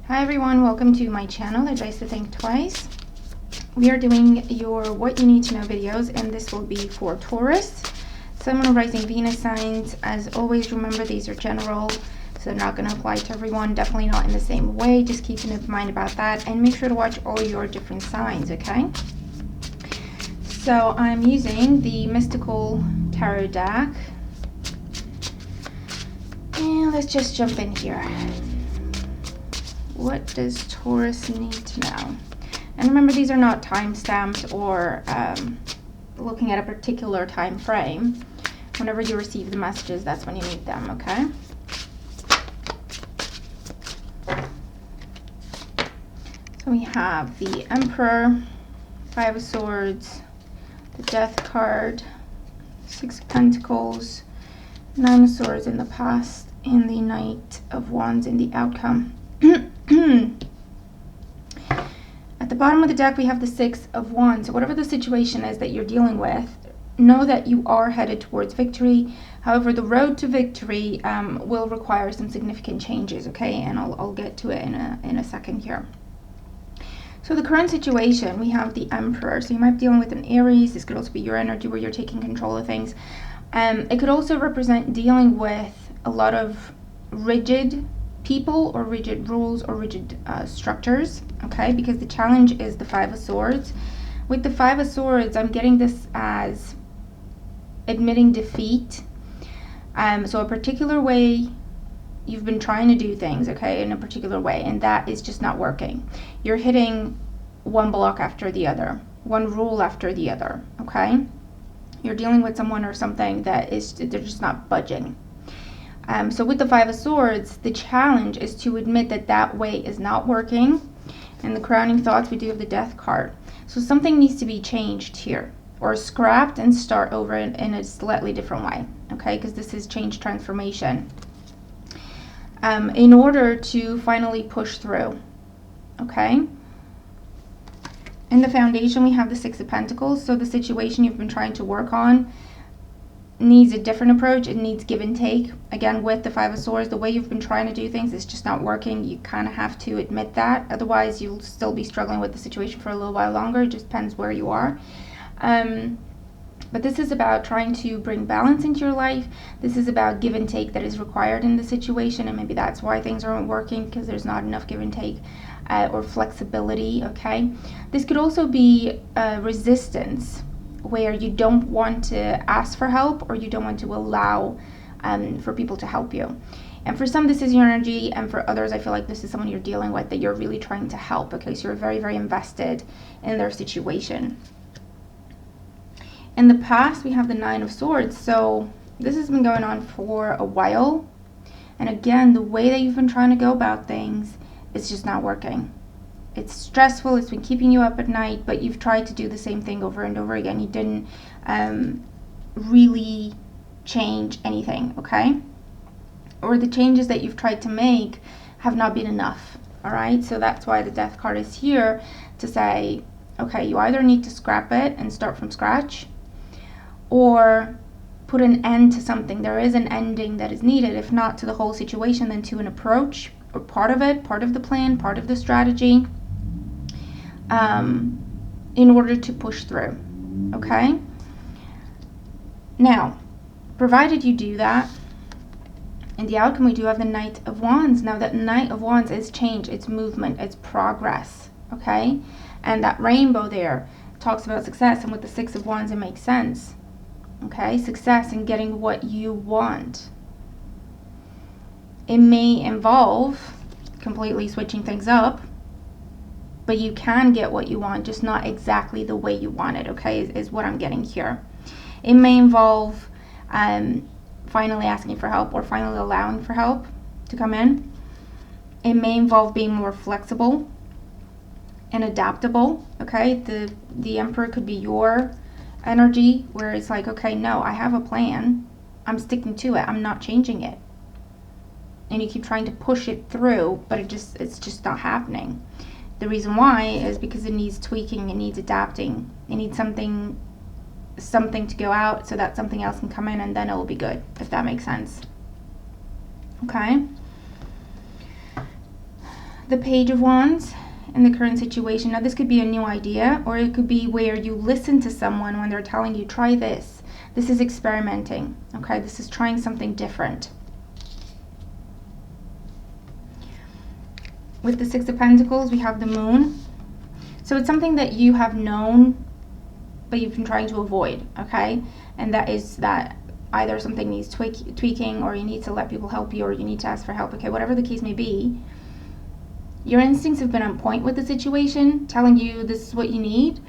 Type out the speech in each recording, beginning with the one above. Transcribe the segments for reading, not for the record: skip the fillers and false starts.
Hi everyone, welcome to my channel, Advice to Think Twice. We are doing your What You Need to Know videos, and this will be for Taurus, Sun, Moon, Rising, Venus signs. As always, remember these are general, so they're not going to apply to everyone, definitely not in the same way. Just keep in mind about that, and make sure to watch all your different signs, okay? So I'm using the Mystical Tarot deck, and let's just jump in here. What does Taurus need to know? And remember, these are not time stamped or looking at a particular time frame. Whenever you receive the messages, that's when you need them, okay? So we have the Emperor, Five of Swords, the Death card, Six of Pentacles, Nine of Swords in the past, and the Knight of Wands in the outcome. At the bottom of the deck, we have the Six of Wands. So whatever the situation is that you're dealing with, know that you are headed towards victory. However, the road to victory will require some significant changes, okay? And I'll get to it in a second here. So the current situation, we have the Emperor. So you might be dealing with an Aries. This could also be your energy where you're taking control of things. It could also represent dealing with a lot of rigid people or rigid rules or rigid structures, okay? Because the challenge is the Five of Swords. With the Five of Swords, I'm getting this as admitting defeat. So a particular way you've been trying to do things, okay, in a particular way, and that is just not working. You're hitting one block after the other, one rule after the other, okay? You're dealing with someone or something that they're just not budging. So with the Five of Swords, the challenge is to admit that that way is not working. And the crowning thoughts, we do have the Death card. So something needs to be changed here, or scrapped and start over in a slightly different way, okay? Because this is change, transformation. In order to finally push through, okay? In the foundation, we have the Six of Pentacles. So the situation you've been trying to work on needs a different approach. It needs give and take. Again, with the Five of Swords, the way you've been trying to do things is just not working. You kind of have to admit that. Otherwise, you'll still be struggling with the situation for a little while longer. It just depends where you are. But this is about trying to bring balance into your life. This is about give and take that is required in the situation, and maybe that's why things aren't working, because there's not enough give and take or flexibility, okay? This could also be resistance, where you don't want to ask for help, or you don't want to allow for people to help you. And for some, this is your energy, and for others, I feel like this is someone you're dealing with that you're really trying to help, okay? So you're very, very invested in their situation. In the past, we have the Nine of Swords. So this has been going on for a while. And again, the way that you've been trying to go about things is just not working. It's stressful, it's been keeping you up at night, but you've tried to do the same thing over and over again. You didn't really change anything, okay? Or the changes that you've tried to make have not been enough, all right? So that's why the Death card is here to say, okay, you either need to scrap it and start from scratch, or put an end to something. There is an ending that is needed, if not to the whole situation, then to an approach, or part of it, part of the plan, part of the strategy, in order to push through, okay? Now, provided you do that, in the outcome we do have the Knight of Wands. Now that Knight of Wands is change, it's movement, it's progress, okay? And that rainbow there talks about success, and with the Six of Wands it makes sense, okay? Success in getting what you want. It may involve completely switching things up, but you can get what you want, just not exactly the way you want it, okay, is what I'm getting here. It may involve finally asking for help, or finally allowing for help to come in. It may involve being more flexible and adaptable, okay? The Emperor could be your energy, where it's like, okay, no, I have a plan. I'm sticking to it. I'm not changing it. And you keep trying to push it through, but it's just not happening. The reason why is because it needs tweaking, it needs adapting, it needs something to go out so that something else can come in, and then it will be good, if that makes sense. Okay? the Page of Wands in the current situation. Now, this could be a new idea, or it could be where you listen to someone when they're telling you, try this. This is experimenting, okay? This is trying something different. With the Six of Pentacles, we have the Moon. So it's something that you have known, but you've been trying to avoid, okay? And that is that either something needs tweaking, or you need to let people help you, or you need to ask for help, okay? Whatever the case may be, your instincts have been on point with the situation, telling you this is what you need,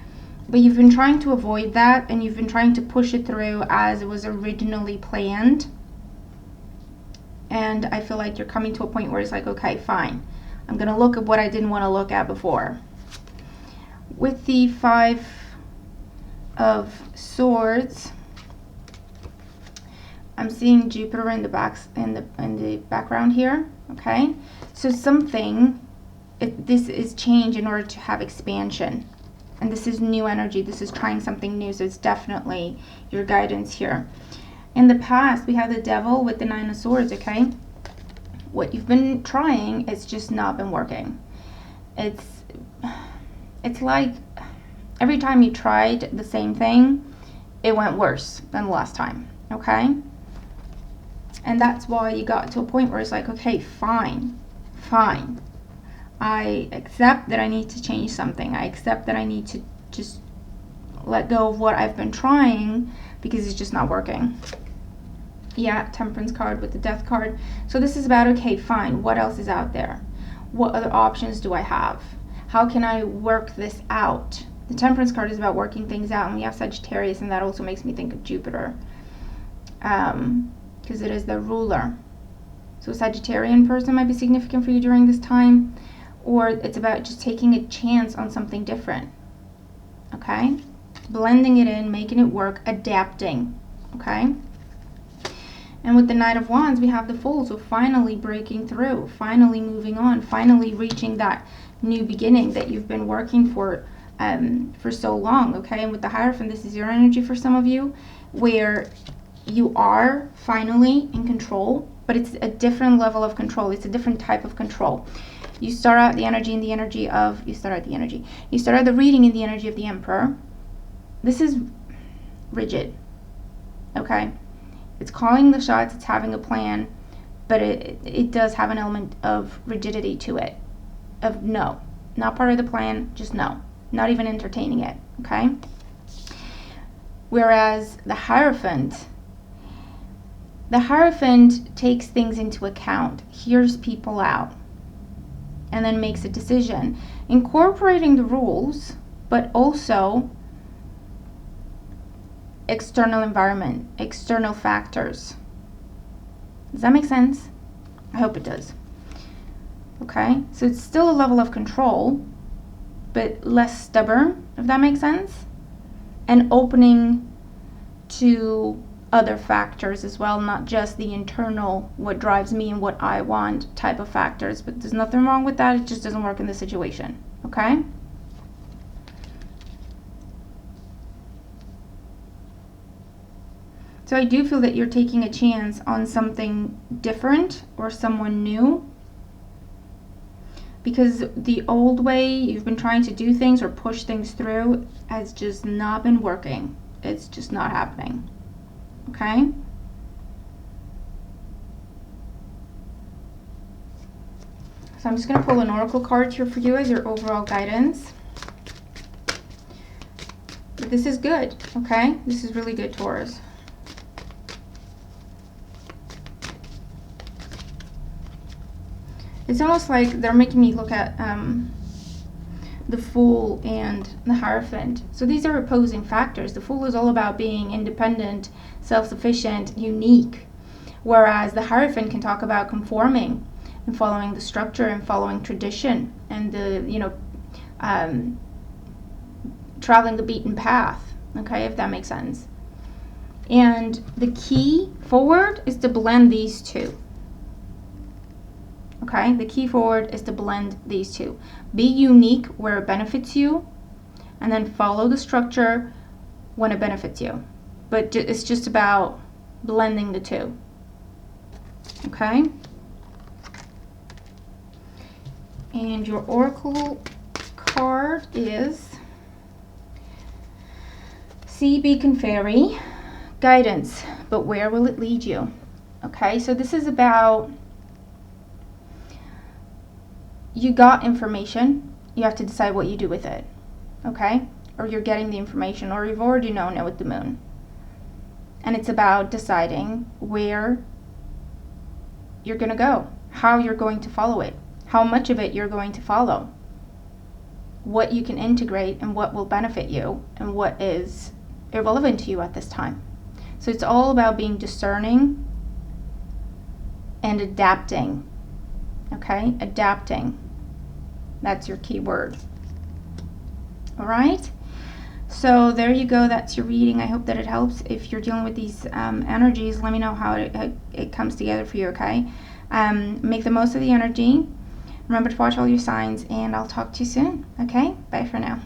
but you've been trying to avoid that, and you've been trying to push it through as it was originally planned. And I feel like you're coming to a point where it's like, okay, fine. I'm going to look at what I didn't want to look at before. With the Five of Swords, I'm seeing Jupiter in the background here, okay? So this is change in order to have expansion. And this is new energy. This is trying something new. So it's definitely your guidance here. In the past, we have the Devil with the Nine of Swords, okay? What you've been trying, it's just not been working. It's like every time you tried the same thing, it went worse than the last time, okay? And that's why you got to a point where it's like, okay, fine. I accept that I need to change something. I accept that I need to just let go of what I've been trying because it's just not working. Yeah, Temperance card with the Death card. So this is about, okay, fine, what else is out there? What other options do I have? How can I work this out? The Temperance card is about working things out, and we have Sagittarius, and that also makes me think of Jupiter, because it is the ruler. So a Sagittarian person might be significant for you during this time, or it's about just taking a chance on something different, okay? Blending it in, making it work, adapting, okay? And with the Knight of Wands, we have the Fool, so finally breaking through, finally moving on, finally reaching that new beginning that you've been working for so long, okay? And with the Hierophant, this is your energy for some of you, where you are finally in control, but it's a different level of control. It's a different type of control. You start out the energy in the energy of, you start out the reading in the energy of the Emperor. This is rigid, okay? It's calling the shots, it's having a plan, but it does have an element of rigidity to it, of no, not part of the plan, just no, not even entertaining it, okay? Whereas the Hierophant takes things into account, hears people out, and then makes a decision, incorporating the rules, but also external environment, external factors. Does that make sense? I hope it does. Okay, so it's still a level of control, but less stubborn, if that makes sense, and opening to other factors as well, not just the internal, what drives me and what I want type of factors. But there's nothing wrong with that, it just doesn't work in this situation, okay? So I do feel that you're taking a chance on something different or someone new, because the old way you've been trying to do things or push things through has just not been working. It's just not happening, okay? So I'm just going to pull an oracle card here for you as your overall guidance. But this is good, okay? This is really good, Taurus. It's almost like they're making me look at the Fool and the Hierophant. So these are opposing factors. The Fool is all about being independent, self-sufficient, unique, whereas the Hierophant can talk about conforming and following the structure and following tradition and the, traveling the beaten path, okay, if that makes sense. And the key forward is to blend these two. Okay, the key forward is to blend these two. Be unique where it benefits you, and then follow the structure when it benefits you. But it's just about blending the two. Okay? And your oracle card is Sea Beacon Fairy, guidance, but where will it lead you? Okay, so this is about, you got information, you have to decide what you do with it, okay? Or you're getting the information, or you've already known it with the moon. And it's about deciding where you're going to go, how you're going to follow it, how much of it you're going to follow, what you can integrate and what will benefit you and what is irrelevant to you at this time. So it's all about being discerning and adapting, okay? Adapting. That's your key word. All right? So there you go. That's your reading. I hope that it helps. If you're dealing with these energies, let me know how it comes together for you, okay? Make the most of the energy. Remember to watch all your signs, and I'll talk to you soon, okay? Bye for now.